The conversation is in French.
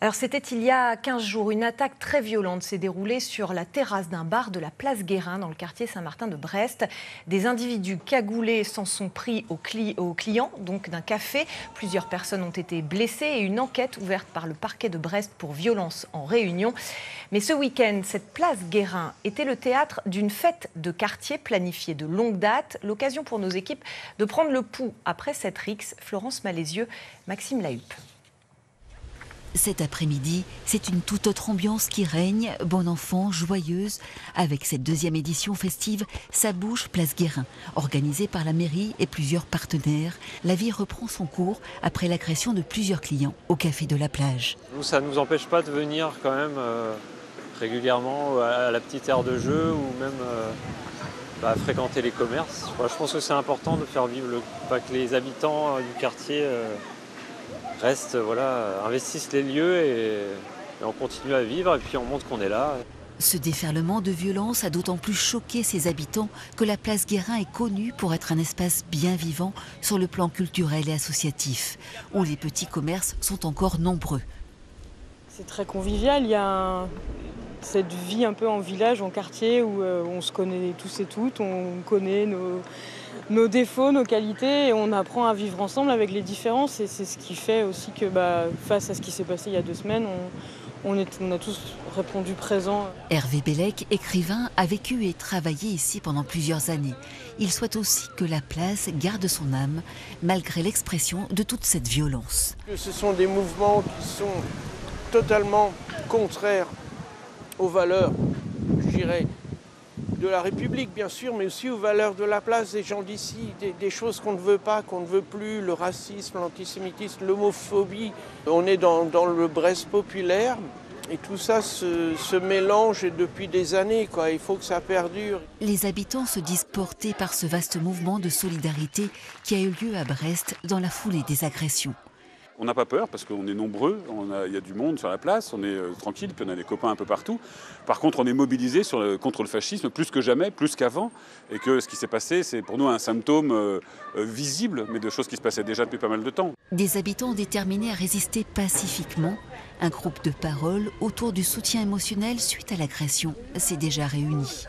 Alors c'était il y a 15 jours, une attaque très violente s'est déroulée sur la terrasse d'un bar de la place Guérin dans le quartier Saint-Martin de Brest. Des individus cagoulés s'en sont pris aux clients donc d'un café. Plusieurs personnes ont été blessées et une enquête ouverte par le parquet de Brest pour violence en réunion. Mais ce week-end, cette place Guérin était le théâtre d'une fête de quartier planifiée de longue date. L'occasion pour nos équipes de prendre le pouls après cette rixe. Florence Malézieux, Maxime Lahuppe. Cet après-midi, c'est une toute autre ambiance qui règne, bon enfant, joyeuse. Avec cette deuxième édition festive, ça bouge place Guérin. Organisée par la mairie et plusieurs partenaires, la vie reprend son cours après l'agression de plusieurs clients au café de la plage. Nous, ça ne nous empêche pas de venir quand même régulièrement à la petite aire de jeu ou même fréquenter les commerces. Je pense que c'est important de faire vivre que les habitants du quartier restent, investissent les lieux et on continue à vivre et puis on montre qu'on est là. Ce déferlement de violence a d'autant plus choqué ses habitants que la place Guérin est connue pour être un espace bien vivant sur le plan culturel et associatif, où les petits commerces sont encore nombreux. C'est très convivial, il y a cette vie un peu en village, en quartier, où on se connaît tous et toutes, on connaît nos défauts, nos qualités, et on apprend à vivre ensemble avec les différences. Et c'est ce qui fait aussi que face à ce qui s'est passé il y a 2 semaines, on a tous répondu présent. Hervé Bellec, écrivain, a vécu et travaillé ici pendant plusieurs années. Il souhaite aussi que la place garde son âme, malgré l'expression de toute cette violence. Ce sont des mouvements qui sont totalement contraires aux valeurs, je dirais, de la République, bien sûr, mais aussi aux valeurs de la place des gens d'ici, des choses qu'on ne veut pas, qu'on ne veut plus, le racisme, l'antisémitisme, l'homophobie. On est dans le Brest populaire et tout ça se mélange depuis des années, quoi. Il faut que ça perdure. Les habitants se disent portés par ce vaste mouvement de solidarité qui a eu lieu à Brest dans la foulée des agressions. On n'a pas peur parce qu'on est nombreux, il y a du monde sur la place, on est tranquille, puis on a des copains un peu partout. Par contre, on est mobilisés contre le fascisme plus que jamais, plus qu'avant. Et que ce qui s'est passé, c'est pour nous un symptôme visible, mais de choses qui se passaient déjà depuis pas mal de temps. Des habitants déterminés à résister pacifiquement. Un groupe de parole autour du soutien émotionnel suite à l'agression s'est déjà réuni.